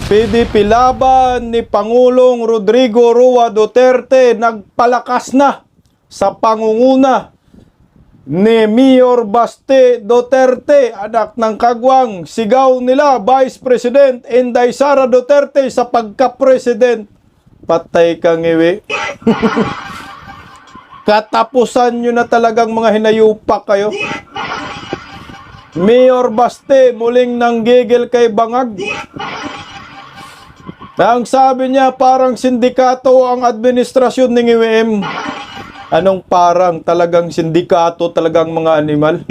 PDP laban ni Pangulong Rodrigo Roa Duterte nagpalakas na sa pangunguna ni Mayor Baste Duterte, anak ng kagwang. Sigaw nila Vice President Inday Sara Duterte sa pagka-president. Patay kang iwi. Katapusan nyo na talagang mga hinayupak kayo. Mayor Baste muling nanggigil kay Bangag. Ang sabi niya parang sindikato ang administrasyon ng IWM. Anong parang? Talagang sindikato, talagang mga animal.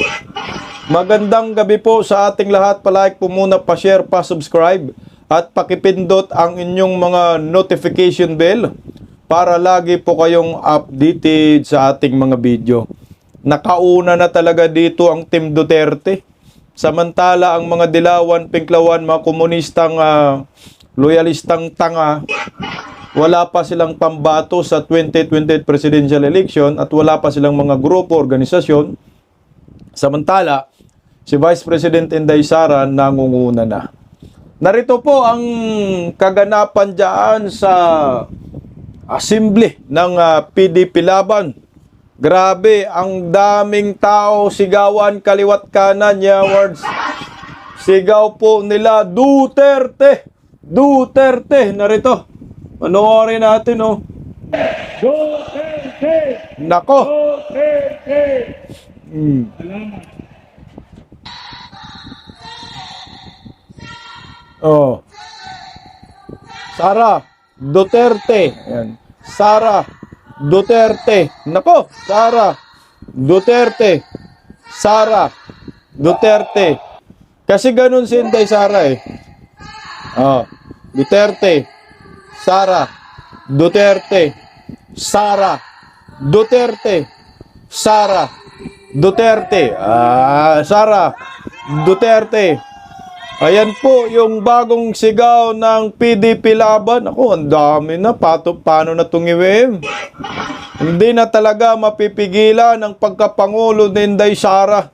Magandang gabi po sa ating lahat. Palike po muna, pa-share, pa-subscribe at pakipindot ang inyong mga notification bell para lagi po kayong updated sa ating mga video. Nakauna na talaga dito ang Team Duterte. Samantala ang mga dilawan, pinklawan, mga komunistang loyalistang tanga, wala pa silang pambato sa 2028 presidential election at wala pa silang mga grupo, organisasyon. Samantala, si Vice President Inday Sara nangunguna na. Narito po ang kaganapan dyan sa assembly ng PDP laban. Grabe, ang daming tao, sigawan, kaliwat kanan, words. Sigaw po nila, Duterte! Duterte! Narito. Panoorin natin, oh. Duterte! Nako! Duterte! Salamat. Oh. Sara Duterte. Ayan. Sara Duterte. Nako, Sara Duterte. Sara Duterte. Kasi ganun si Inday Sara eh. Oh. Duterte. Sara Duterte. Sara Duterte. Sara Duterte. Sara Duterte. Ayan po yung bagong sigaw ng PDP laban. Ako, ang dami na. Paano na itong IWM? Hindi na talaga mapipigilan ang pagkapangulo ni Inday Sara.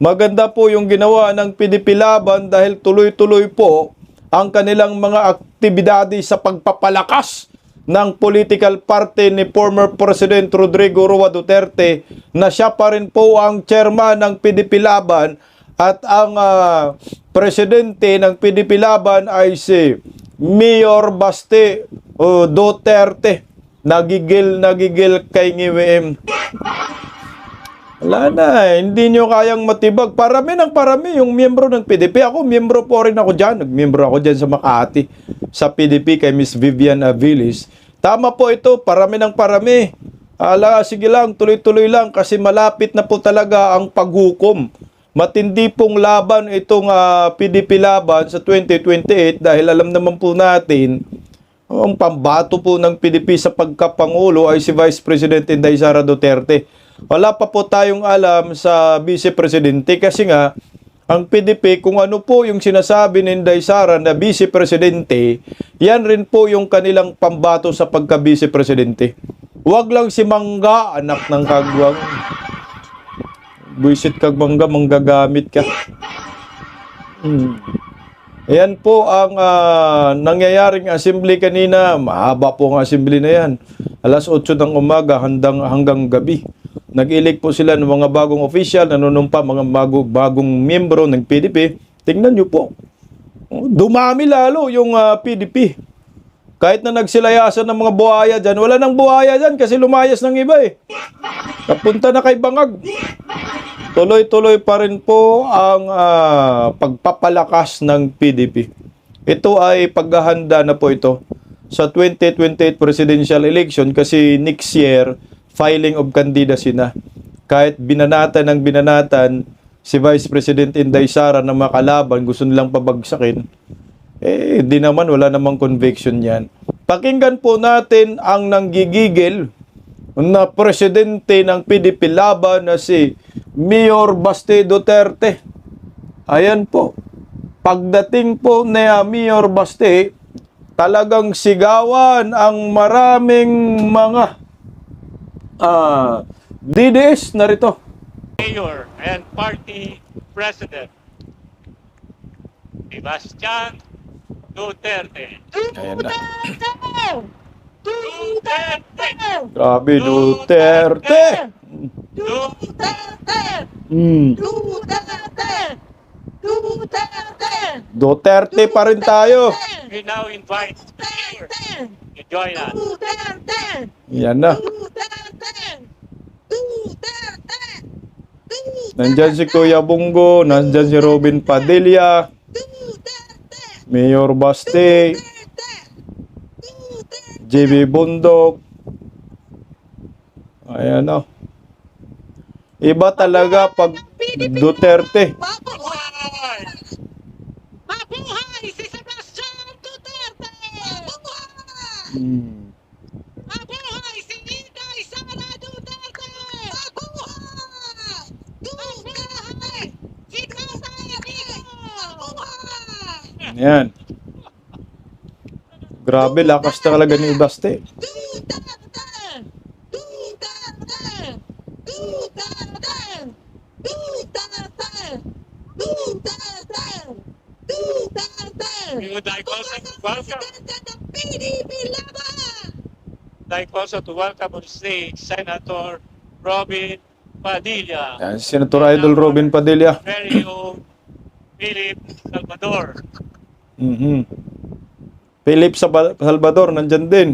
Maganda po yung ginawa ng PDP laban dahil tuloy-tuloy po ang kanilang mga aktibidades sa pagpapalakas ng political party ni former President Rodrigo Roa Duterte na siya pa rin po ang chairman ng PDP laban. At ang presidente ng PDP laban ay si Mayor Baste Duterte. Nagigil kay IWM. Wala na, hindi nyo kayang matibag. Parami ng parami yung miyembro ng PDP. Ako, miyembro po rin ako dyan. Nagmiyembro ako dyan sa Makati, sa PDP kay Miss Vivian Aviles. Tama po ito, parami ng parami. Sige lang, tuloy-tuloy lang kasi malapit na po talaga ang paghukom. Matindi pong laban itong PDP laban sa 2028 dahil alam naman po natin ang pambato po ng PDP sa pagkapangulo ay si Vice President Inday Sara Duterte. Wala pa po tayong alam sa Vice Presidente kasi nga ang PDP kung ano po yung sinasabi ni Inday Sara na Vice Presidente, yan rin po yung kanilang pambato sa pagka-Vice Presidente. Huwag lang si Mangga, anak ng kagwang. Buisit kag Mangga, manggagamit ka. Ayan po ang nangyayaring assembly kanina. Mahaba po ang assembly na yan. Alas 8 ng umaga hanggang gabi. Nag-elect po sila ng mga bagong official, nanunumpa mga bagong miyembro ng PDP. Tingnan nyo po. Dumami lalo yung PDP. Kahit na nagsilayasan ng mga buhaya dyan, wala nang buhaya dyan kasi lumayas ng iba eh. Napunta na kay Bangag. Tuloy-tuloy pa rin po ang pagpapalakas ng PDP. Ito ay paghahanda na po ito sa 2028 presidential election kasi next year, filing of candidacy na. Kahit binanatan ng binanatan si Vice President Inday Sara na makalaban, gusto nilang pabagsakin, di naman, wala namang conviction yan. Pakinggan po natin ang nanggigigil na presidente ng PDP laban na si Mayor Baste Duterte. Ayan po. Pagdating po ni Mayor Baste, talagang sigawan ang maraming mga DDS narito. Mayor and Party President Sebastian Duterte. Ayan na. Duterte. Grabe, Duterte. Duterte. Mm. Duterte. Duterte. Duterte pa rin tayo. We now invite Mayor to join us. Yan na. Nandyan si Kuya Bungo, nandyan si Robin Padilla, Mayor Baste, JB Bundok. Ayan na. Iba talaga pag Duterte. Mabuhay! Mabuhay si Sebastian Duterte! Mm. Mabuhay si Inday Sara Duterte! Mabuhay! Duterte! Si Tatay Rico! Mabuhay! Yan. Grabe, lakas talaga ni Baste. Duterte! Duterte! Duterte! Duterte! Duterte! Duterte! We would like also to welcome, Presidente ng PDP Laban! to welcome on stage Senator Robin Padilla, Yan, si Senator Idol Robin Padilla. very own Philip Salvador. Mhm. Philip Salvador, nandyan din.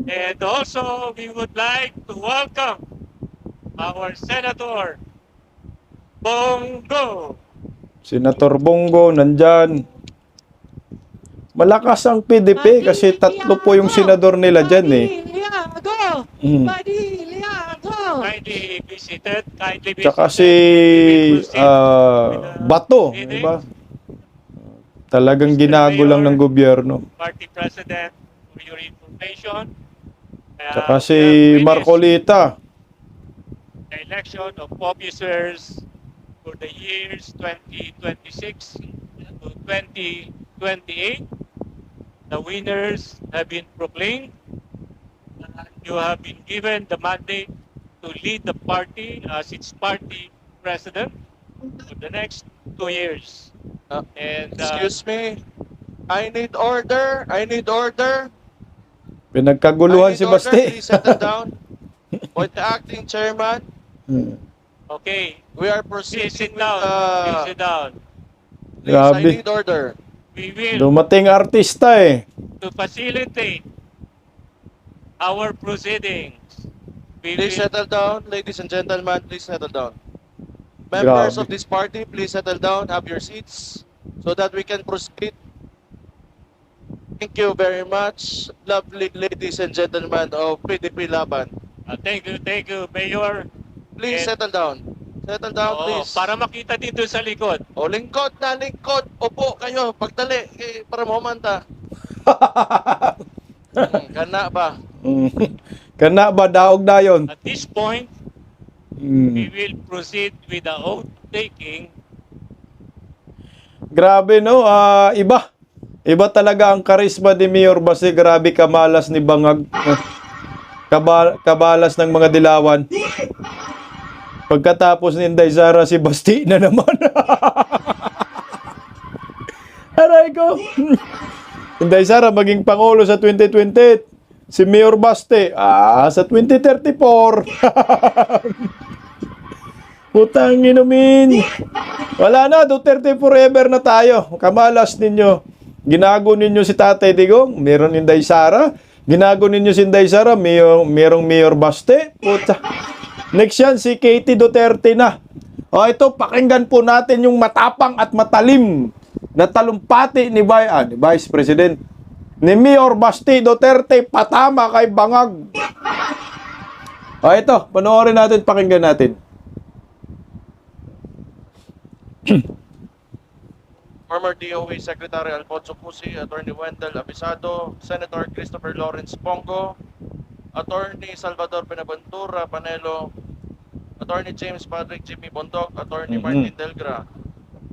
And also, we would like to welcome our Senator Bongo. Senator Bongo, nandyan. Malakas ang PDP kasi tatlo po yung senador nila dyan eh. Padilla, Mm. Padilla, Kindly visited, kindly visited. Tsaka si Bato, di ba? Talagang ginago lang ng gobyerno. Party President, for your information. Tsaka si we have finished Marcolita. the election of officers for the years 2026 to 2028. The winners have been proclaimed. You have been given the mandate to lead the party as its party president for the next 2 years. And Excuse me. I need order. I need order. Pinagkaguluhan I si need order. Baste. Please settle down. With the acting chairman, okay, we are please sit proceeding with down. Please sit down. please, I Grabe. need order. We will Dumating artista eh. to facilitate our proceedings. We Please will, settle down. Ladies and gentlemen, please settle down. Members Grabe. of this party, please settle down. Have your seats so that we can proceed. Thank you very much, lovely ladies and gentlemen of PDP Laban. thank you, Mayor. Please And- settle down. Settle down, Oo, please. para makita dito sa likod. O, lingkod na, lingkod. Upo kayo, pagdali, para momenta. Kana ba? Kana ba daog dayon? At this point, we Mm. will proceed with the oath taking. Grabe no, iba. Iba talaga ang karisma ni Mayor Baste. Grabe kamalas ni Bangag. Kabalas ng mga dilawan. Pagkatapos ni Inday Sara, si Basti na naman. Aray ko. Inday Sara maging Pangulo sa 2020. Si Mayor Baste, sa 2034. Putang inumin. Wala na, Duterte forever na tayo. Kamalas ninyo. Ginago ninyo si Tatay Digong, meron Inday Sara. Ginago ninyo si Inday Sara, merong Mayor Baste. Puta. Next yan, si Katie Duterte na. O ito, pakinggan po natin yung matapang at matalim na talumpati ni Vice President. Ni Mayor Baste Duterte, patama kay Bangag. O ito, panoorin natin, pakinggan natin. Former DOE Secretary Alfonso Cusi, Attorney Wendell Abisado, Senator Christopher Lawrence Bongo, Attorney Salvador Benaventura Panelo, Attorney James Patrick Jimmy Bondok, Attorney Martin Delgra,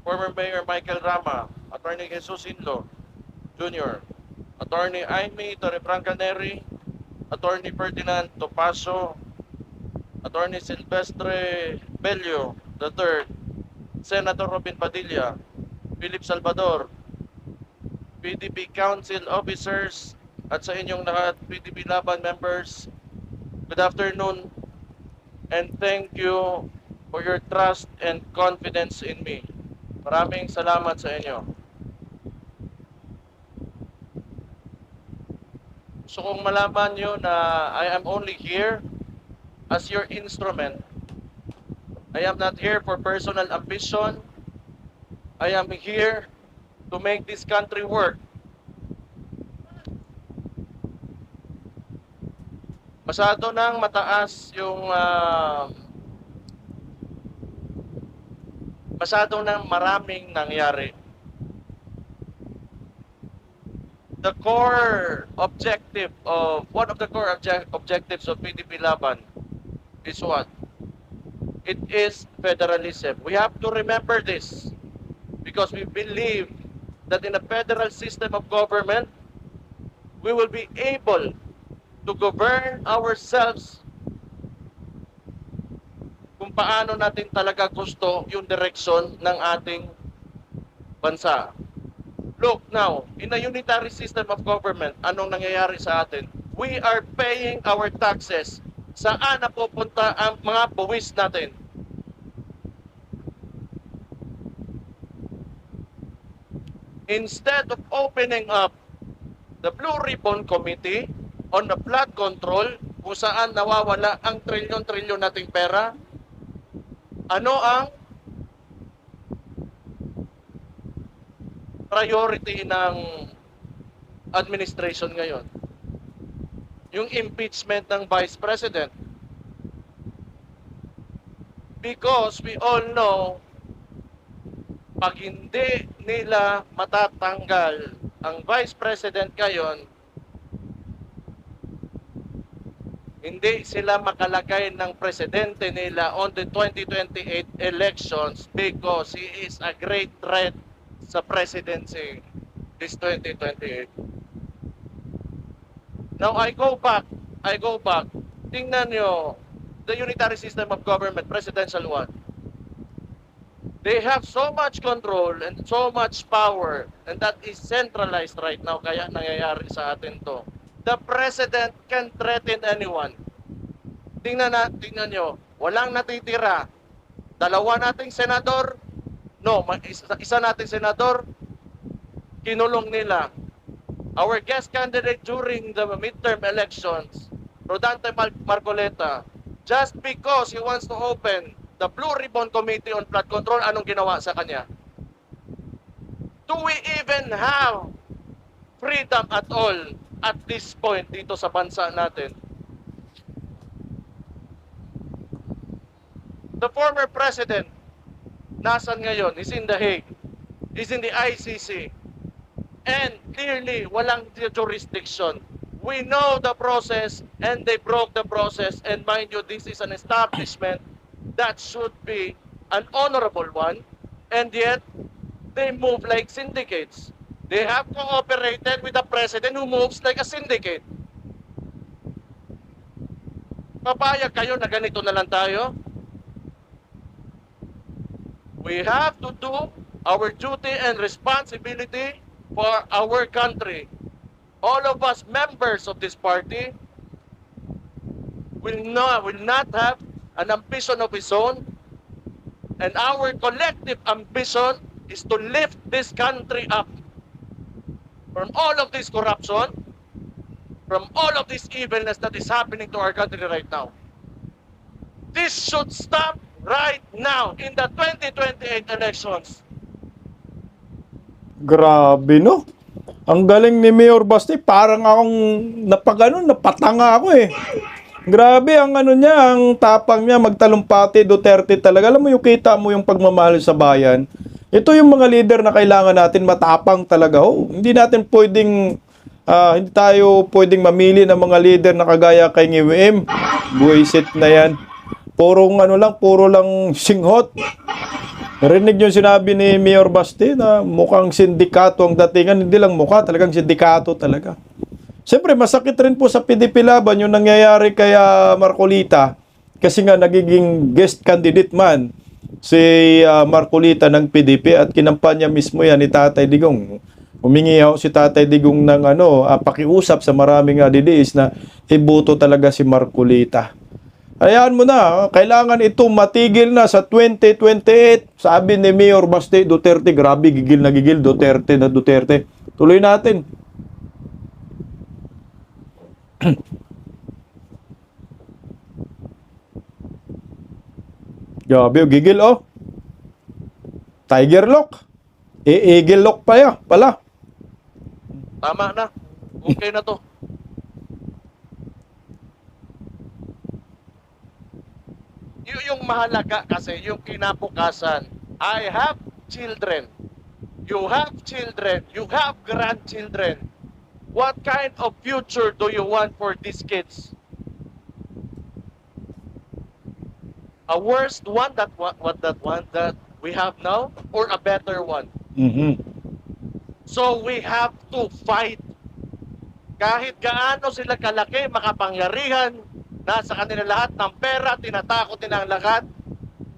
former Mayor Michael Rama, Attorney Jesus Inlo Jr., Attorney Aimee Torreblanca Neri, Attorney Ferdinand Topacio, Attorney Silvestre Bello III, Senator Robin Padilla, Philip Salvador, PDP Council Officers, at sa inyong lahat, PDP Laban members, good afternoon, and thank you for your trust and confidence in me. Maraming salamat sa inyo. Gusto kong malaman nyo na I am only here as your instrument. I am not here for personal ambition. I am here to make this country work. Masyado nang mataas yung masyado nang maraming nangyari. The core objective of one of the core objectives of PDP Laban is what? It is federalism. We have to remember this because we believe that in a federal system of government, we will be able to govern ourselves kung paano natin talaga gusto yung direksyon ng ating bansa. Look now, in a unitary system of government, anong nangyayari sa atin? We are paying our taxes. Saan napupunta ang mga buwis natin? Instead of opening up the Blue Ribbon Committee on the flood control, kung saan nawawala ang trilyon-trilyon nating pera, ano ang priority ng administration ngayon? Yung impeachment ng Vice President. Because we all know, pag hindi nila matatanggal ang Vice President ngayon, hindi sila makalagay ng presidente nila on the 2028 elections because he is a great threat sa presidency this 2028. Now I go back. Tingnan nyo, the unitary system of government, presidential one. They have so much control and so much power, and that is centralized right now, kaya nangyayari sa atin to. The president can threaten anyone. Tingnan nyo, walang natitira. Dalawa nating senador, isa nating senador, kinulong nila. Our guest candidate during the midterm elections, Rodante Marcoleta, just because he wants to open the Blue Ribbon Committee on Flood Control, anong ginawa sa kanya? Do we even have freedom at all at this point dito sa bansa natin? The former president, nasan ngayon? He's in The Hague. He's in the ICC. And clearly, walang jurisdiction. We know the process and they broke the process. And mind you, this is an establishment that should be an honorable one. And yet, they move like syndicates. They have cooperated with the president who moves like a syndicate. Papayag kayo na ganito na lang tayo? We have to do our duty and responsibility for our country. All of us members of this party will not have an ambition of his own, and our collective ambition is to lift this country up from all of this corruption, from all of this evilness that is happening to our country right now. This should stop right now in the 2028 elections. Grabe, no? Ang galing ni Mayor Basti, parang akong napatanga ako eh. Grabe ang ano niya, ang tapang niya, magtalumpati, Duterte talaga. Alam mo yung kita mo yung pagmamahal sa bayan. Ito yung mga leader na kailangan natin, matapang talaga. Oh, hindi natin pwedeng, hindi tayo pwedeng mamili ng mga leader na kagaya kay NGWM. Buwisit na yan. Puro lang singhot. Narinig yung sinabi ni Mayor Basti na mukhang sindikato ang datingan. Hindi lang mukha, talagang sindikato talaga. Siyempre, masakit rin po sa PDP Laban yung nangyayari kay Marcolita kasi nga nagiging guest candidate man si Marcolita ng PDP at kinampanya mismo yan ni Tatay Digong. Humingi ako si Tatay Digong ng pakiusap sa maraming DDS na iboto talaga si Marcolita. Hayaan mo na, kailangan ito matigil na sa 2028. Sabi ni Mayor Baste Duterte, grabe, gigil na gigil, Duterte na Duterte. Tuloy natin. Grabe, gigil oh. Tiger lock. Eagle lock pa ya, pala. Tama na. Okay na to. Yung mahalaga kasi, yung kinabukasan. I have children. You have children. You have grandchildren. What kind of future do you want for these kids? A worse one that we have now, or a better one? Mhm. So we have to fight. Kahit gaano sila kalaki, makapangyarihan, nasa kanila lahat ng pera, tinatakot nila ang lahat,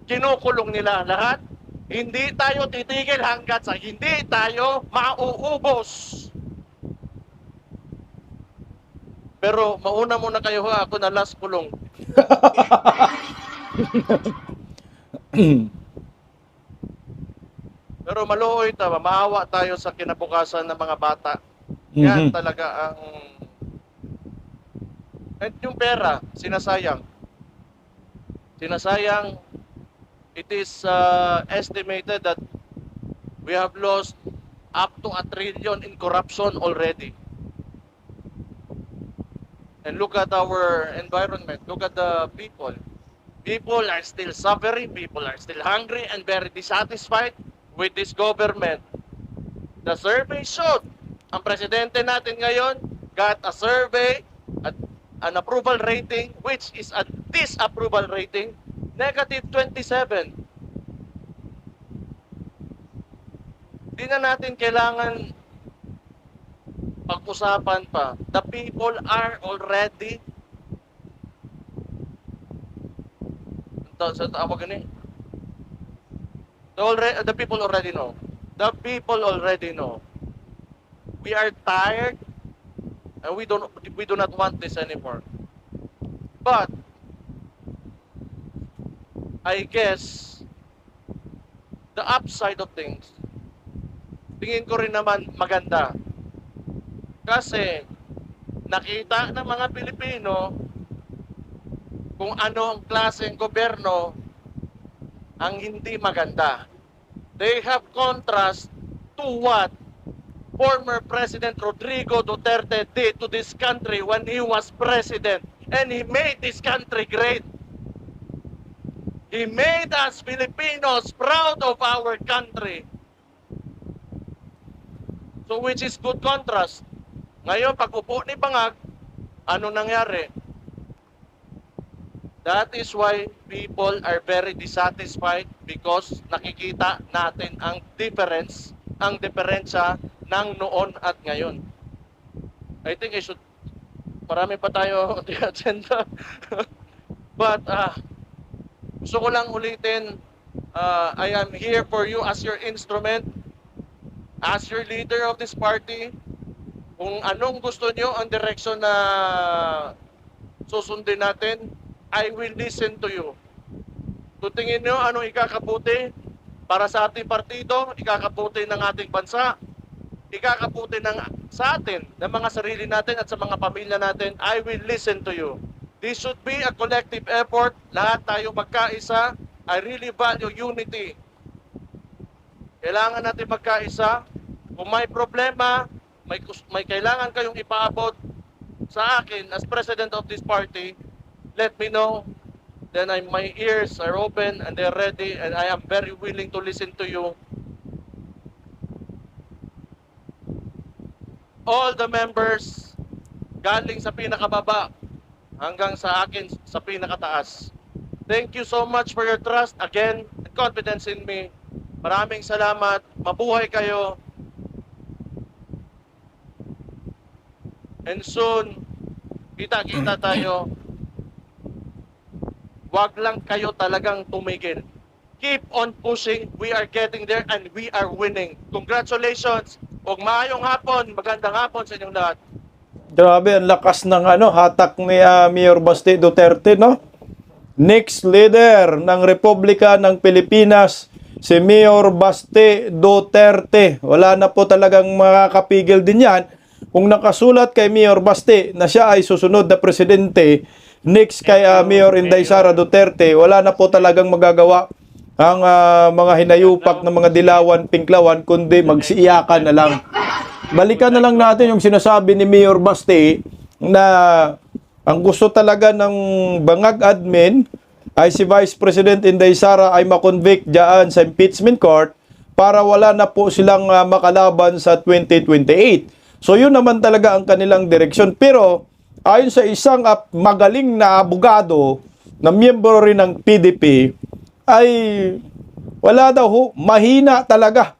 kinukulong nila ang lahat, hindi tayo titigil hanggat sa hindi tayo mauubos. Pero mauna muna kayo ha, ako na last kulong. Pero maluoy tama, maawa tayo sa kinabukasan ng mga bata. Yan Mhm. talaga ang... At yung pera, sinasayang. Sinasayang, it is estimated that we have lost up to 1 trillion in corruption already. And look at our environment, look at the people. People are still suffering, people are still hungry and very dissatisfied with this government. The survey showed, ang presidente natin ngayon got a survey at an approval rating which is a disapproval rating, negative 27. Di na natin kailangan pag-usapan pa. The people are already sa tawag ni. The people already know. The people already know. We are tired and we do not want this anymore. But I guess the upside of things, tingin ko rin naman maganda. Kasi nakita ng mga Pilipino kung ano ang klaseng gobyerno ang hindi maganda. They have contrast to what former President Rodrigo Duterte did to this country when he was president, and he made this country great. He made us Filipinos proud of our country. So which is good contrast. Ngayon, pag upo ni Bangag, ano nangyari? That is why people are very dissatisfied because nakikita natin ang difference, ang diferensya ng noon at ngayon. I think marami pa tayo di agenda. But gusto ko lang ulitin, I am here for you as your instrument, as your leader of this party. Kung anong gusto nyo ang direksyon na susundin natin, I will listen to you. Tutingin nyo anong ikakabuti para sa ating partido, ikakabuti ng ating bansa, ikakabuti sa atin, ng mga sarili natin at sa mga pamilya natin. I will listen to you. This should be a collective effort. Lahat tayo magkaisa. I really value unity. Kailangan natin magkaisa. Kung may problema, may kailangan kayong ipaabot sa akin as president of this party, let me know. Then my ears are open and they're ready, and I am very willing to listen to you. All the members, galing sa pinakababa hanggang sa akin sa pinakataas. Thank you so much for your trust again and confidence in me. Maraming salamat. Mabuhay kayo. And soon, kita-kita tayo. Wag lang kayo talagang tumigil. Keep on pushing. We are getting there and we are winning. Congratulations. Ug maayong hapon, magandang hapon sa inyong lahat. Grabe, ang lakas ng hatak ni Mayor Basti Duterte, no? Next leader ng Republika ng Pilipinas, si Mayor Basti Duterte. Wala na po talagang makakapigil din yan. Kung nakasulat kay Mayor Basti na siya ay susunod na presidente, next kay Mayor Inday Sara Duterte, wala na po talagang magagawa ang mga hinayupak ng mga dilawan, pinklawan, kundi magsiiyakan na lang. Balikan na lang natin yung sinasabi ni Mayor Basti na ang gusto talaga ng bangag admin ay si Vice President Inday Sara ay makonvict dyan sa impeachment court para wala na po silang makalaban sa 2028. So yun naman talaga ang kanilang direksyon. Pero ayon sa isang magaling na abogado na miyembro rin ng PDP ay wala daw ho, mahina talaga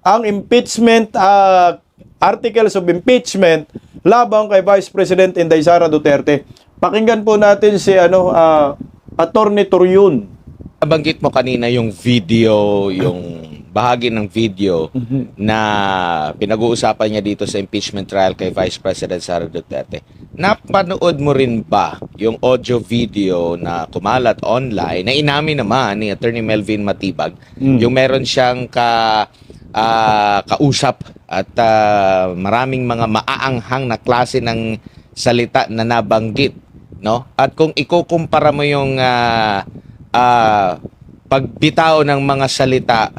ang impeachment articles of impeachment labang kay Vice President Inday Sara Duterte. Pakinggan po natin si Attorney Turyun. Nabanggit mo kanina yung video, yung bahagi ng video na pinag-uusapan niya dito sa impeachment trial kay Vice President Sara Duterte. Napanood mo rin ba yung audio video na kumalat online na inamin naman ni Attorney Melvin Matibag, yung meron siyang kausap at maraming mga maaanghang na klase ng salita na nabanggit, no? At kung ikukumpara mo yung pagbitaw ng mga salita,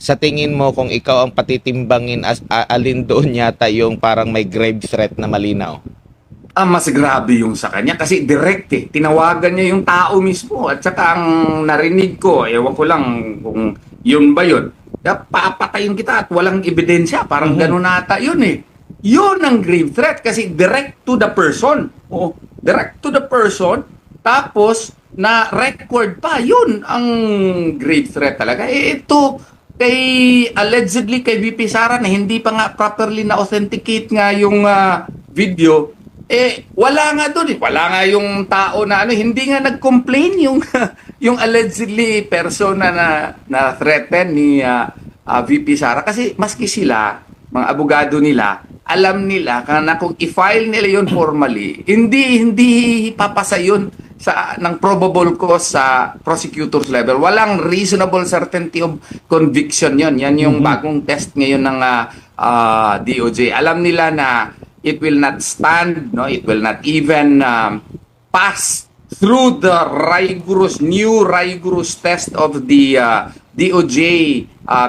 sa tingin mo kung ikaw ang patitimbangin, alin doon yata yung parang may grave threat na malinaw? Mas grabe yung sa kanya kasi direct tinawagan niya yung tao mismo at saka ang narinig ko, ewan ko lang kung yun ba yun, papatayin kita at walang ebidensya, parang ganun ata yun yun ang grave threat kasi direct to the person, direct to the person, tapos na record pa, yun ang grave threat talaga. Ito allegedly kay VP Sara na hindi pa nga properly na authenticate nga yung video, wala nga doon wala nga yung tao na hindi nga nag-complain yung yung allegedly persona na threaten ni VP Sara kasi maski sila mga abogado nila alam nila na kung i-file nila yun formally hindi papasa yun ng probable cause sa prosecutor's level. Walang reasonable certainty of conviction yun. Yan yung bagong test ngayon ng DOJ. Alam nila na it will not stand, no? It will not even pass through the new rigorous test of the DOJ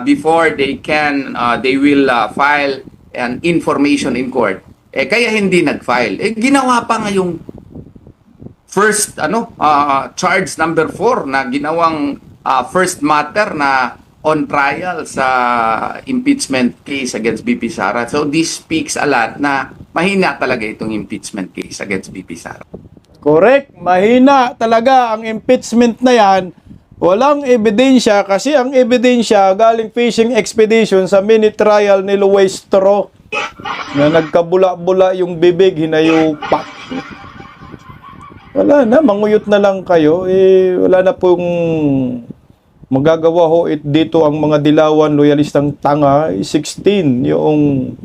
before they will file an information in court. Kaya hindi nag-file. Ginawa pa nga yung first charge number 4 na ginawang first matter na on trial sa impeachment case against VP Sara. So this speaks a lot na mahina talaga itong impeachment case against VP Sara. Correct, mahina talaga ang impeachment na yan. Walang ebidensya kasi ang ebidensya galing fishing expedition sa mini trial ni Luestro na nagkabula-bula yung bibig, hinayupak. Wala na, manguyot na lang kayo. Wala na pong magagawa ho dito ang mga dilawan, loyalistang tanga. 16 yung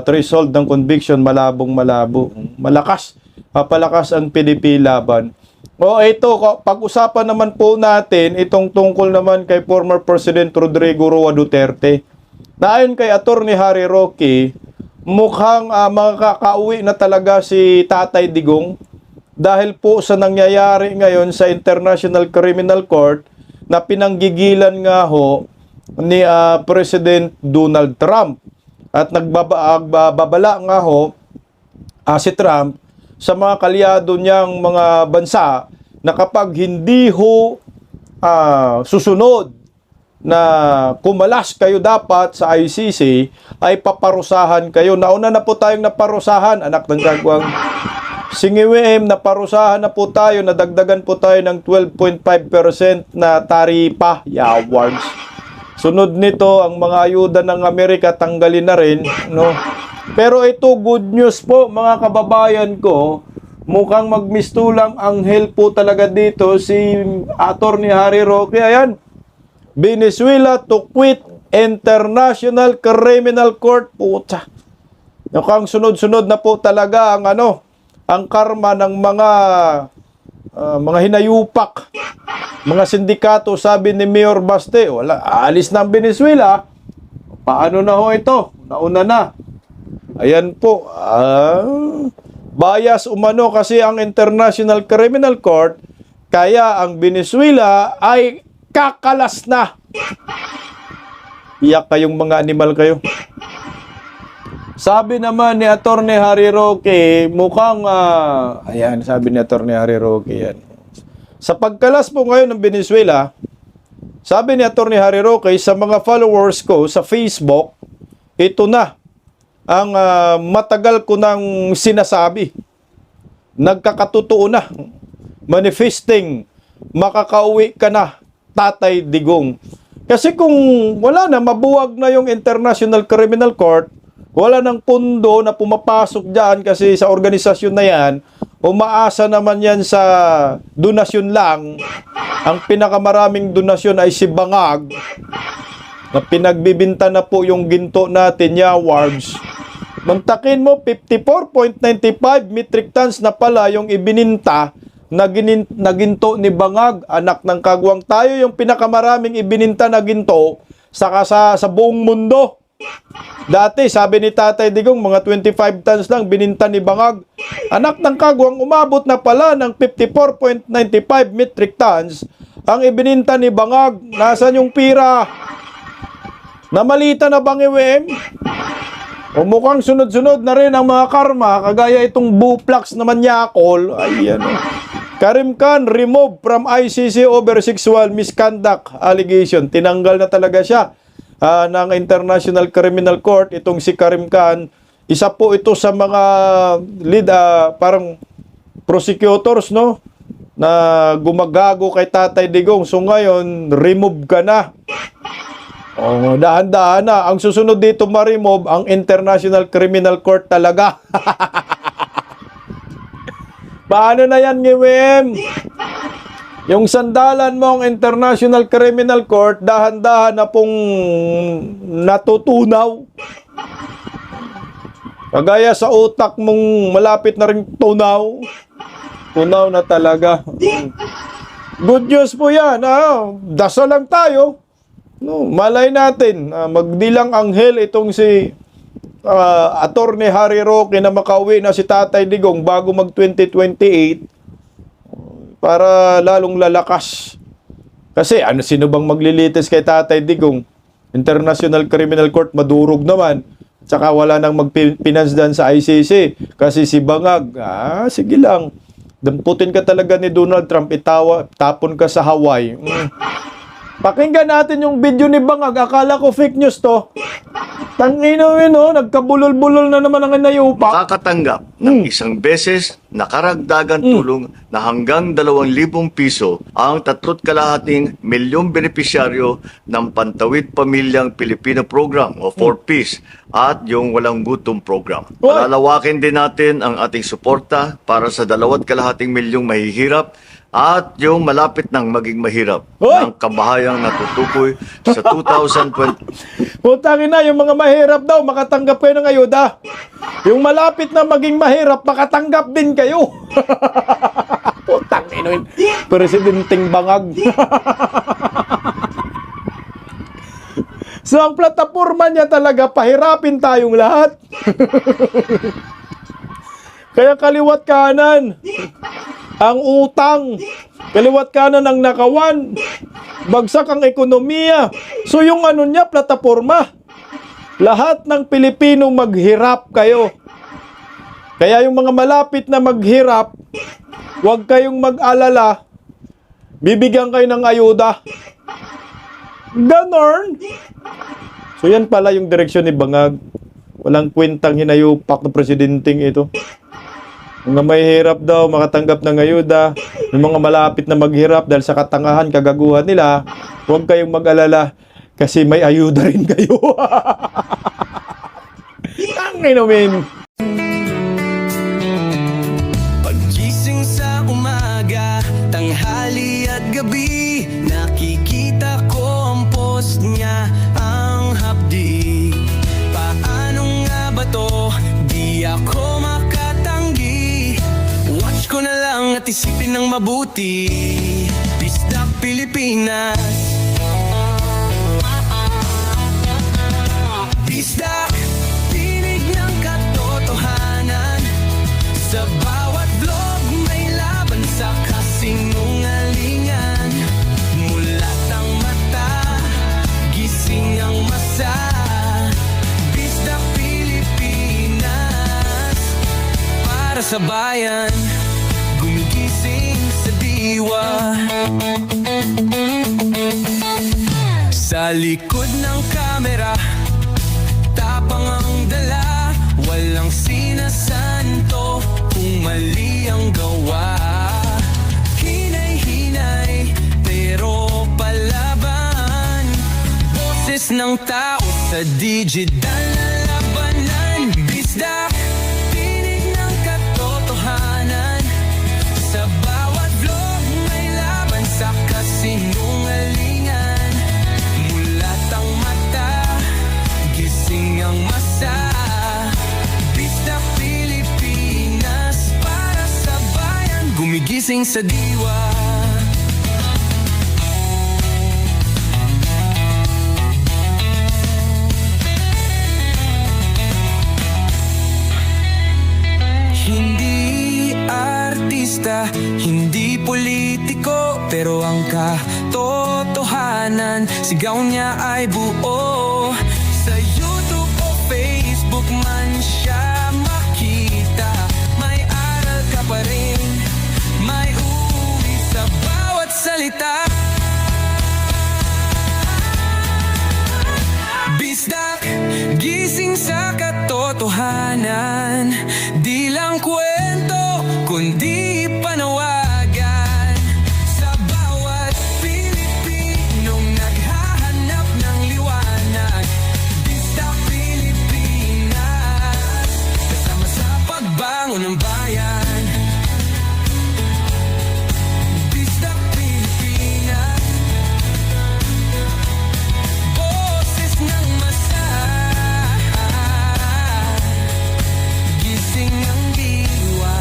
threshold ng conviction, malabong-malabo. Malakas, papalakas ang PDP laban. Ito, pag-usapan naman po natin itong tungkol naman kay former President Rodrigo Roa Duterte. Na ayon kay Attorney Harry Roque, mukhang makakauwi na talaga si Tatay Digong dahil po sa nangyayari ngayon sa International Criminal Court na pinanggigilan nga ho ni President Donald Trump. At nagbabala nga ho si Trump sa mga kalyado niyang mga bansa na kapag hindi ho susunod na kumalas kayo dapat sa ICC ay paparusahan kayo. Nauna na po tayong naparusahan, anak ng gagawang Singiwim, naparusahan na po tayo, nadagdagan po tayo ng 12.5% na taripa, awards. Sunod nito, ang mga ayuda ng Amerika tanggalin na rin, no? Pero ito, good news po, mga kababayan ko. Mukhang magmistulang anghel po talaga dito si Attorney Harry Roque. Ayan, Venezuela to quit International Criminal Court. Puta. Mukhang sunod-sunod na po talaga ang ang karma ng mga hinayupak, mga sindikato. Sabi ni Mayor Baste, wala, aalis na ang Venezuela. Paano na ho ito? Nauna na. Ayan po. Bias umano kasi ang International Criminal Court, kaya ang Venezuela ay kakalas na. Iyak kayong mga animal kayo. Sabi naman ni Attorney Harry Roque, mukhang, ayan, sabi ni Attorney Harry Roque yan. Sa pagkalas po ngayon ng Venezuela, sabi ni Attorney Harry Roque, sa mga followers ko sa Facebook, ito na ang matagal ko nang sinasabi. Nagkakatotoo na. Manifesting, makakauwi ka na, Tatay Digong. Kasi kung wala na, mabuwag na yung International Criminal Court, wala nang pundo na pumapasok dyan kasi sa organisasyon na yan, umaasa naman yan sa donasyon lang. Ang pinakamaraming donasyon ay si Bangag, na pinagbibinta na po yung ginto natin, awards. Mantakin mo, 54.95 metric tons na pala yung ibininta na ginto ni Bangag, anak ng kagwang. Tayo yung pinakamaraming ibininta na ginto sa buong mundo. Dati, sabi ni Tatay Digong, mga 25 tons lang bininta ni Bangag. Anak ng kagwang, umabot na pala ng 54.95 metric tons ang ibininta ni Bangag. Nasaan yung pira? Namalita na bang IWM? O mukhang sunod-sunod na rin ang mga karma, kagaya itong Buplax naman Yakol. Ayan. Karim Khan removed from ICC over sexual misconduct allegation. Tinanggal na talaga siya ng International Criminal Court. Itong si Karim Khan, isa po ito sa mga lead, parang prosecutors, no? Na gumagago kay Tatay Digong. So ngayon, remove ka na. Oh, dahan-dahan na. Ang susunod dito ma-remove ang International Criminal Court talaga. Paano na yan, Ngiwem? Yung sandalan mo ang International Criminal Court, dahan-dahan na pong natutunaw. Kagaya sa utak mong malapit na rin tunaw. Tunaw na talaga. Good news po yan. Dasal lang tayo. No, malay natin, magdilang anghel itong si Attorney Harry Roque na makauwi na si Tatay Digong bago mag 2028 para lalong lalakas. Kasi sino bang maglilitis kay Tatay Digong? International Criminal Court, madurog naman. Tsaka wala nang magpinance dyan sa ICC. Kasi si Bangag, sige lang. Damputin ka talaga ni Donald Trump, tapon ka sa Hawaii. Pakinggan natin yung video ni Bangag. Akala ko fake news to. Tangino yun, nagkabulol-bulol na naman ang inayupa. Makakatanggap ng isang beses na karagdagan tulong na hanggang 2,000 piso ang 3,2 milyong benepisyaryo ng Pantawid Pamilyang Pilipino Program o 4Ps at yung Walang Gutom Program. Palalawakin din natin ang ating suporta para sa 2,2 milyong mahihirap at yung malapit nang maging mahirap ng kabahayang natutukoy sa 2020. Putangin na, yung mga mahirap daw, makatanggap kayo ng ayuda. Yung malapit na maging mahirap, makatanggap din kayo. Putangin na, Presidenting Bangag. So, ang plataforma niya talaga, pahirapin tayong lahat. Kaya kaliwat kanan ang utang, kaliwat kanan ang nakawan, bagsak ang ekonomiya. So yung niya, plataforma, lahat ng Pilipino maghirap kayo. Kaya yung mga malapit na maghirap, huwag kayong mag-alala, bibigyan kayo ng ayuda. Ganon. So yan pala yung direksyon ni Bangag. Walang kwentang hinayupak na presidenting ito. Mga mahihirap daw, makatanggap ng ayuda. Yung mga malapit na maghirap dahil sa katangahan, kagaguhan nila, huwag kayong mag-alala kasi may ayuda rin kayo. Ang inumin. Paggising sa umaga, tanghali at gabi, nakikita ko ang post niya ang hapdi. Paano nga ba to? Di ako makatanggi. Watch ko na lang at isipin ng mabuti. Bisdak Pilipinas. Bisdak, tinig ng katotohanan. Sa bawat vlog may laban sa kasinungalingan. Mulat ang mata, gising ang masa. Bisdak Pilipinas, para sa bayan, gumigising sa diwa. Sa likod ng kamera, tapang ang dala, walang sinasanto kung mali ang gawa. Hinay-hinay, pero palaban. Boses ng tao sa digital na labanan. Bisdak, tinig ng katotohanan. Sa bawat vlog may laban sa kasinungalingan. Mulat ang mata, gising ang masa. Bisdak Pilipinas, para sa bayan, gumigising sa diwa. Hindi artista, hindi politiko, pero ang katotohanan, sigaw niya ay buo. Sa YouTube o Facebook man siya makita, may aral ka pa rin, may uwi sa bawat salita. Bisdak, gising sa katotohanan. Di lang kwento, kundi panawagan. Sa bawat Pilipinong naghahanap ng liwanag. Bisdak Pilipinas, kasama sa pagbangon ng bayan. Bisdak Pilipinas, boses ng masa. Gising ang diwa.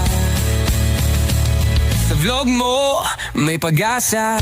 Sa vlog mo, may pag-asa.